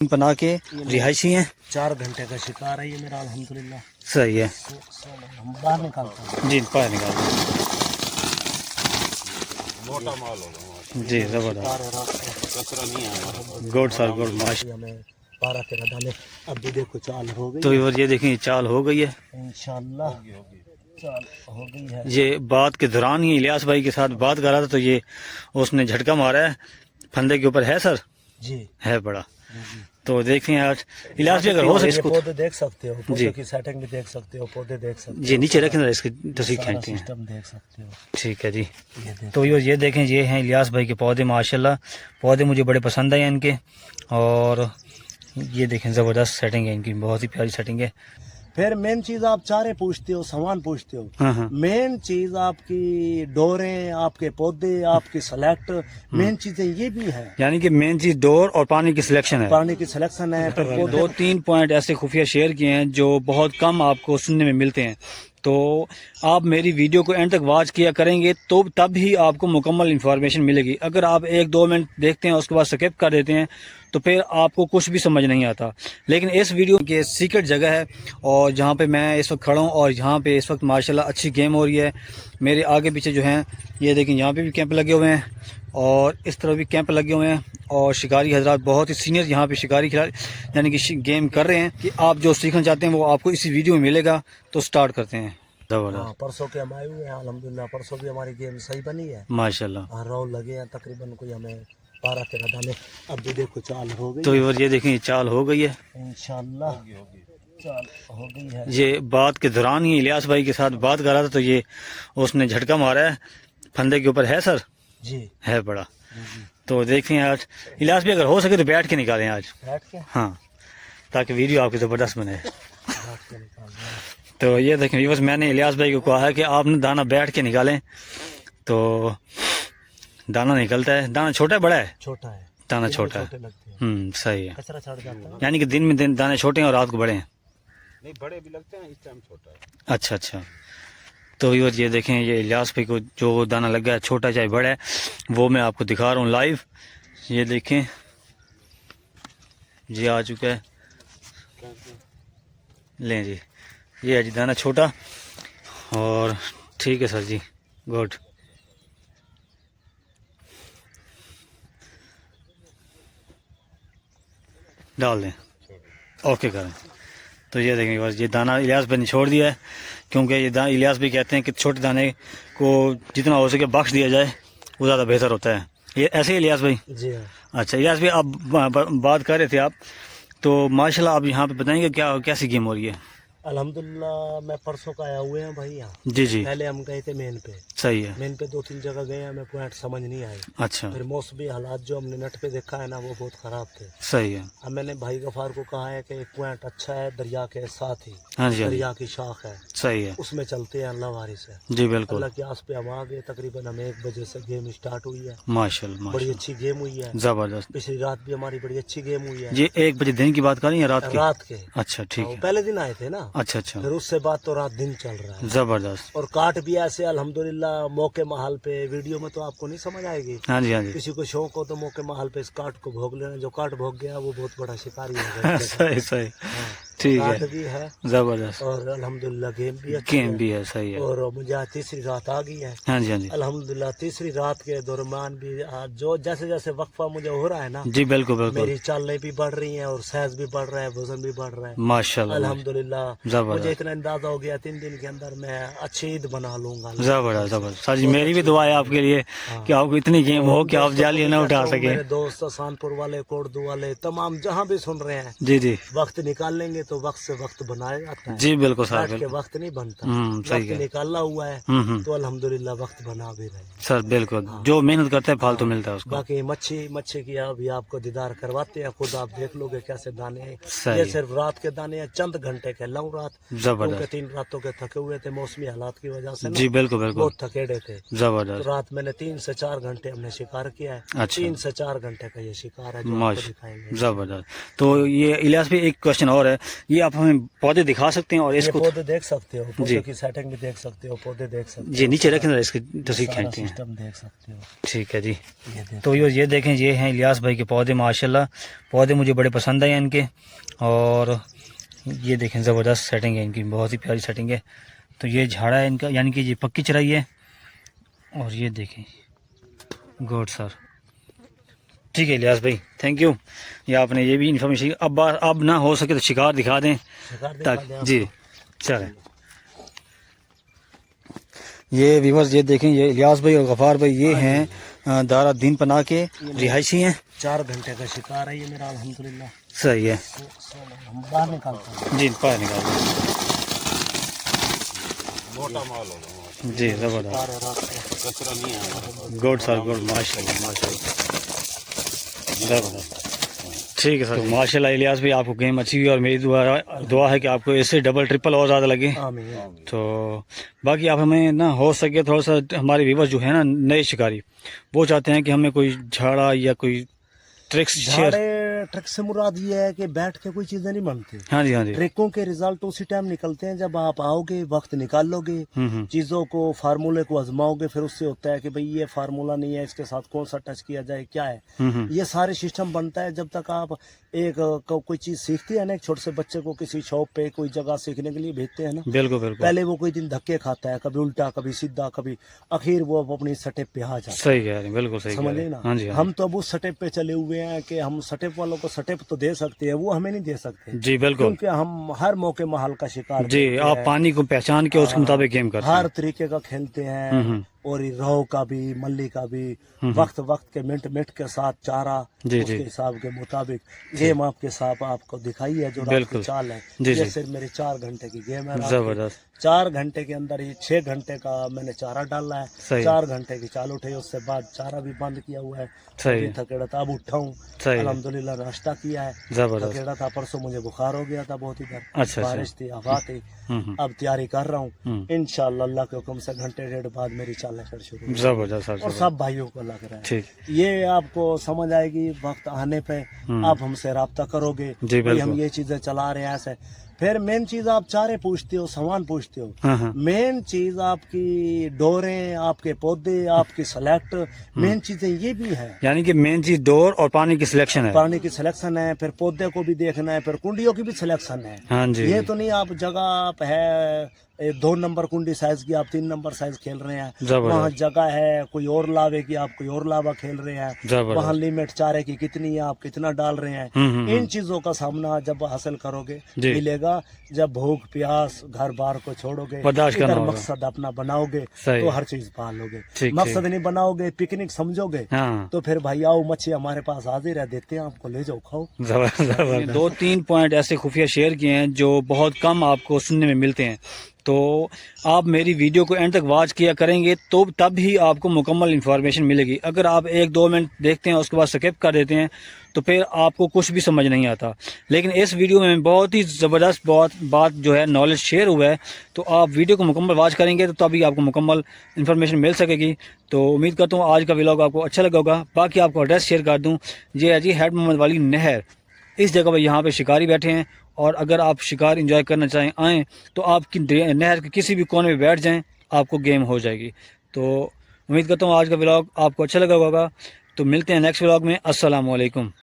पनाह के रिहायशी हैं। 4 घंटे का शिकार है ये मेरा अल्हम्दुलिल्लाह। सही है हम बाहर निकालते हैं जी, बाहर निकाल मोटा माल होगा जी, जबरदस्त कचरा नहीं है हमारा। गुड सर गुड माश। हमें 12-13 दाने अब भी देखो चाल हो गई तो ये देखें चाल हो गई है इंशाल्लाह। चाल हो गई है। ये बात के दौरान ही इलियास भाई के साथ बात कर रहा था तो ये उसने झटका मारा है फंदे के ऊपर। है सर? जी है बड़ा। तो देखते हैं आज इलियास भी अगर हो सके ये इसको पौधे देख सकते हो, जी। पौधे की सेटिंग भी देख सकते हो, पौधे देख सकते जी नीचे रखें जरा, इसकी तस्वीर हो, सारा खींचते हैं। सिस्टम देख सकते हो। ठीक है जी। ये देख तो ये देखें ये हैं इलियास भाई के पौधे। माशाल्लाह पौधे मुझे बड़े पसंद आए इनके। और ये देखें ज़बरदस्त सेटिंग है इनकी, बहुत ही प्यारी सेटिंग है। फिर मेन चीज आप चारे पूछते हो, सामान पूछते हो, हाँ हाँ मेन चीज आपकी डोरें, आपके पौधे, आपकी सेलेक्ट, मेन चीजें ये भी है। यानी कि मेन चीज डोर और पानी की सिलेक्शन है। पानी की सिलेक्शन है। फिर पौधे 2-3 पॉइंट ऐसे खुफिया शेयर किए हैं जो बहुत कम आपको सुनने में मिलते हैं। तो आप मेरी वीडियो को एंड तक वॉच किया करेंगे तो तब ही आपको मुकम्मल इन्फॉर्मेशन मिलेगी। अगर आप 1-2 मिनट देखते हैं उसके बाद स्किप कर देते हैं तो फिर आपको कुछ भी समझ नहीं आता। लेकिन इस वीडियो की सीक्रेट जगह है और जहाँ पे मैं इस वक्त खड़ा हूँ और यहाँ पे इस वक्त माशाल्लाह अच्छी गेम हो रही है। मेरे आगे पीछे जो हैं ये देखें, यहाँ पे भी कैंप लगे हुए हैं और इस तरफ भी कैंप लगे हुए हैं और शिकारी हजरात बहुत ही सीनियर यहाँ पे शिकारी खिलाड़ी यानी कि गेम कर रहे हैं। कि आप जो सीखना चाहते हैं वो आपको इसी वीडियो में मिलेगा। तो स्टार्ट करते हैं। हाँ, परसों के हम आए हुए हैं अल्हम्दुलिल्लाह। परसों भी हमारी गेम सही बनी है माशाल्लाह। और राउंड लगे हैं तकरीबन कोई हमें 12-13 दाने। अब भी देखो चाल हो गई तो ये देखें चाल हो गई है इंशाल्लाह। चाल हो गई है। ये बात के दौरान ही इलियास भाई के साथ बात कर रहा था तो ये उसने झटका मारा है फंदे के ऊपर। है सर? जी है बड़ा। जी। तो देखते हैं आज इलियास भी अगर हो सके तो बैठ के निकालें आज। बैठ के हाँ, ताकि वीडियो आपकी ज़बरदस्त बने। बैठ के निकाल रहे हैं। तो ये देखें बस मैंने इलियास भाई को कहा है कि आप दाना बैठ के निकालें तो दाना निकलता है। दाना छोटा है बड़ा है? छोटा है। दाना दिन में छोटा है। छोटे लगते हैं, सही है। कचरा चढ़ जाता है। यानी कि दिन में दाने छोटे हैं और रात को बड़े हैं। नहीं, बड़े भी लगते हैं, इस टाइम छोटा है। अच्छा अच्छा। तो ये देखें ये इलियास भाई को जो दाना लग गया है छोटा चाहे बड़ा है वो मैं आपको दिखा रहा हूँ लाइव। ये देखें जी आ चुका है। लें जी, ये है जी दाना छोटा। और ठीक है सर जी, गुड। डाल दें, ओके करें। तो ये देखेंगे बस ये दाना इलियास भाई ने छोड़ दिया है क्योंकि ये इलियास भाई कहते हैं कि छोटे दाने को जितना हो सके बख्श दिया जाए वो ज़्यादा बेहतर होता है। ये ऐसे ही इलियास भाई? जी हाँ। अच्छा इलियास भाई आप बात कर रहे थे आप तो माशाल्लाह आप यहाँ पे बताएंगे क्या कैसी गेम हो रही है? अल्हम्दुलिल्लाह मैं परसों का आया हुए हैं भाई यहाँ। जी जी पहले हम गए थे मेन पे। सही है। मेन पे 2-3 जगह गए, हमें पॉइंट समझ नहीं आए। अच्छा फिर मौसमी हालात जो हमने नेट पे देखा है ना वो बहुत खराब थे। सही है। अब मैंने भाई गफार को कहा है कि एक पॉइंट अच्छा है दरिया के साथ ही, हाँ जी हाँ जी, दरिया की शाख है, सही है। उसमें चलते हैं अल्लाह वारी से। जी बिल्कुल। अल्लाह की आस पे हम आ गए। तकरीबन हमें 1 बजे से गेम स्टार्ट हुई है। माशाल्लाह बड़ी माशाल्लाह अच्छी गेम हुई है। जबरदस्त। पिछली रात भी हमारी बड़ी अच्छी गेम हुई है। ये 1 बजे दिन की बात कर रही हैं रात की? रात के। अच्छा ठीक हाँ, है। पहले दिन आए थे ना। अच्छा अच्छा फिर उससे बाद तो रात दिन चल रहा है। जबरदस्त। और काट भी ऐसे अल्हम्दुलिल्लाह मौके महल पे। वीडियो में तो आपको नहीं समझ आएगी। हाँ जी हाँ जी किसी को शौक हो तो मौके महल पे इस काट को भोग लेना। जो काट भोग गया वो बहुत बड़ा शिकारी हो गया। सही सही हाँ, ठीक काट है भी है जबरदस्त। और अल्हम्दुलिल्लाह गेम भी अच्छी गेम है। भी है सही है। और मुझे आज तीसरी रात आ गई है हाँ जी हाँ जी अल्हम्दुलिल्लाह। तीसरी रात के दरमियान भी आज जो जैसे जैसे वक्फा मुझे हो रहा है ना, जी बिल्कुल बिल्कुल मेरी चालें भी बढ़ रही हैं और साइज भी बढ़ रहा है, वजन भी बढ़ रहा है माशाल्लाह अल्हम्दुलिल्लाह। मुझे जबरदस्त इतना अंदाजा हो गया 3 दिन के अंदर मैं अच्छी ईद बना लूंगा। जबरदस्त जबरदस्त। सर जी मेरी भी दुआ है आपके लिए हाँ। कि आपको इतनी गेम हो कि आप जाली ना उठा सके। मेरे दोस्त सानपुर वाले, कोटदू वाले, तमाम जहाँ भी सुन रहे हैं, जी जी वक्त निकाल लेंगे तो वक्त से वक्त बनाया जाता है। जी बिल्कुल सर बैठ के बिल्कुल। वक्त नहीं बनता। सही वक्त है। निकालना हुआ है तो अल्हम्दुलिल्लाह वक्त बना भी रहे हैं। सर बिल्कुल जो मेहनत करता है फालतू मिलता है उसको। बाकी मच्छी की अभी आपको दीदार करवाते हैं, खुद आप देख लोगे कैसे दाने हैं। सही ये है। सिर्फ रात के दाने हैं, चंद घंटे के लंग रात, क्योंकि जबरदस्त 3 रातों के थके हुए थे मौसमी हालात की वजह से ना, जी बिल्कुल बिल्कुल बहुत थकेड़े थे। तो जबरदस्त रात मैंने 3 से 4 घंटे हमने शिकार किया है। अच्छा। 3 से 4 घंटे का ये शिकार है जो आपको माश दिखाएंगे। जबरदस्त। तो ये इलियास भी एक क्वेश्चन और है یہ آپ ہمیں پودے دکھا سکتے ہیں اور اس یہ کو پودے دیکھ سکتے ہو، جی پودوں کی سیٹنگ بھی دیکھ سکتے ہو، پودے دیکھ سکتے ہو، جی نیچے رکھیں ذرا اس کی تصویر سارا کھینچتے ہیں. سسٹم دیکھ سکتے ہو. ٹھیک ہے جی. یہ دیکھ تو یہ دیکھیں یہ ہیں الیاس بھائی کے پودے. ماشاءاللہ پودے مجھے بڑے پسند آئے ان کے. اور یہ دیکھیں زبردست سیٹنگ ہے ان کی، بہت ہی پیاری سیٹنگ ہے. تو یہ جھاڑا ہے ان کا، یعنی کہ یہ پکی چرائی ہے. اور یہ دیکھیں گوڈ سر. ٹھیک ہے الیاس بھائی، تھینک یو. یہ آپ نے یہ بھی انفارمیشن. اب نہ ہو سکے تو شکار دکھا دیں شکار دکھا تاکہ دیں آپ جی کو. چلیں. یہ ویورز یہ دیکھیں، یہ الیاس بھائی اور غفار بھائی یہ ہیں دارا دین پناہ کے رہائشی ہیں. 4 گھنٹے کا شکار ہے یہ میرا الحمدللہ. صحیح ہے ہم باہر نکالتے ہیں. جی. باہر نکال دیں. جی زبردست. Good sir good. ماشاء اللہ ماشاء اللہ زبردست. ٹھیک ہے سر. ماشاء اللہ الیاس بھائی آپ کو گیم اچھی ہوئی اور میری دعا ہے کہ آپ کو اس سے ڈبل ٹرپل اور زیادہ لگے. آمین. تو باقی آپ ہمیں نہ ہو سکے تھوڑا سا، ہمارے ویورز جو ہے نا نئے شکاری، وہ چاہتے ہیں کہ ہمیں کوئی جھاڑا یا کوئی ٹرکس شیئر. جھاڑے ٹرک سے مراد یہ ہے کہ بیٹھ کے کوئی چیزیں نہیں بنتی. ہاں جی ہاں جی. ٹریکوں کے ریزلٹ اسی ٹائم نکلتے ہیں جب آپ آؤ گے، وقت نکال لو گے، چیزوں کو فارمولے کو آزماؤ گے. پھر اس سے ہوتا ہے کہ بھئی یہ فارمولا نہیں ہے، اس کے ساتھ کون سا ٹچ کیا جائے، کیا ہے. یہ سارے سسٹم بنتا ہے جب تک آپ ایک کوئی چیز سیکھتی ہے نا. ایک چھوٹے سے بچے کو کسی شاپ پہ کوئی جگہ سیکھنے کے لیے بھیجتے ہیں نا، بالکل بالکل. پہلے وہ کوئی دن دھکے کھاتا ہے، کبھی الٹا کبھی سیدھا کبھی، اخیر وہ اپنی سٹیپ پہ آ جاتا ہے. صحیح کہہ رہے ہیں، بالکل صحیح کہہ رہے سمجھے ہیں. نا. ہاں جی ہاں ہم تو اب اس سٹیپ پہ چلے ہوئے ہیں کہ ہم سٹیپ والوں کو سٹیپ تو دے سکتے ہیں، وہ ہمیں نہیں دے سکتے. جی بالکل. کیونکہ ہم ہر موقع محال کا شکار جی کرتے آپ ہیں. پانی کو پہچان کے اس کے مطابق گیم کرتے ہیں. ہر طریقے کا کھیلتے ہیں. اور رو کا بھی، ملی کا بھی، وقت وقت کے منٹ منٹ کے ساتھ چارہ جی اس جی کے حساب کے مطابق گیم آپ کے ساتھ آپ کو دکھائی ہے جو رات کی بالکل. چال ہے. جی یہ جی صرف میری 4 گھنٹے کی گیم ہے. رات کی زبردست. 4 گھنٹے کے اندر ہی 6 گھنٹے کا میں نے چارہ ڈالا ہے. صحیح 4 گھنٹے کی چال اٹھے، اس سے بعد چارہ بھی بند کیا ہوا ہے. صحیح ابھی ہے. تھکیڑا تھا، اب اٹھا ہوں صحیح ہے. الحمدللہ، ناشتہ کیا ہے. زبردست. تھکیڑا تھا، پرسوں مجھے بخار ہو گیا تھا بہت ادھر، اچھا اچھا. بارش تھی، ہوا تھی. اب تیاری کر رہا ہوں انشاءاللہ، اللہ کے حکم سے گھنٹے ڈیڑھ بعد میری چالیں پھر شروع ہو. زبردست سر. اور سب بھائیوں کو لگ رہا ہے. ٹھیک. یہ آپ کو سمجھ آئے گی وقت آنے پہ، آپ ہم سے رابطہ کرو گے. جی بھئی ہم بالکل. یہ چیزیں چلا رہے ہیں ایسے. پھر مین چیز آپ چارے پوچھتے ہو، سامان پوچھتے ہو. ہاں ہاں. مین چیز آپ کی ڈوریں، آپ کے پودے، آپ کی سلیکٹ، مین چیزیں یہ بھی ہیں. یعنی کہ مین چیز ڈور اور پانی کی سلیکشن ہے. پانی کی سلیکشن ہے، پھر پودے کو بھی دیکھنا ہے، پھر کنڈیوں کی بھی سلیکشن ہے. ہاں جی. یہ تو نہیں آپ جگہ پہ ہے 2 نمبر کنڈی سائز کی، آپ 3 نمبر سائز کھیل رہے ہیں. زبردست. وہاں جگہ ہے کوئی اور لاوے کی، آپ کوئی اور لاوا کھیل رہے ہیں. زبردست. وہاں لیمٹ چارے کی کتنی ہے، آپ کتنا ڈال رہے ہیں. ان چیزوں کا سامنا جب حاصل کرو گے جی. ملے گا جب بھوک پیاس گھر بار کو چھوڑو گے، برداشت کرنا ادھر ہوگا. مقصد اپنا بناؤ گے صحیح. تو ہر چیز پالو گے. ٹھیک مقصد نہیں بناؤ گے، پکنک سمجھو گے، ہاں. تو پھر بھائی آؤ مچھی ہمارے پاس حاضر ہے، دیتے ہیں آپ کو، لے جاؤ کھاؤ. 2-3 پوائنٹ ایسے خفیہ شیئر کیے ہیں جو بہت کم آپ کو سننے میں ملتے ہیں. تو آپ میری ویڈیو کو اینڈ تک واچ کیا کریں گے تو تب ہی آپ کو مکمل انفارمیشن ملے گی. اگر آپ 1-2 منٹ دیکھتے ہیں اس کے بعد سکپ کر دیتے ہیں تو پھر آپ کو کچھ بھی سمجھ نہیں آتا. لیکن اس ویڈیو میں بہت ہی زبردست بات جو ہے نالج شیئر ہوا ہے. تو آپ ویڈیو کو مکمل واچ کریں گے تو تبھی آپ کو مکمل انفارمیشن مل سکے گی. تو امید کرتا ہوں آج کا ولاگ آپ کو اچھا لگا ہوگا. باقی آپ کو ایڈریس شیئر کر دوں، یہ ہے جی ہیڈ محمد والی نہر. اس جگہ پہ یہاں پہ شکاری بیٹھے ہیں، اور اگر آپ شکار انجوائے کرنا چاہیں آئیں تو آپ کی نہر کے کسی بھی کونے میں بیٹھ جائیں، آپ کو گیم ہو جائے گی. تو امید کرتا ہوں آج کا ولاگ آپ کو اچھا لگا ہوگا. تو ملتے ہیں نیکسٹ ولاگ میں. السلام علیکم.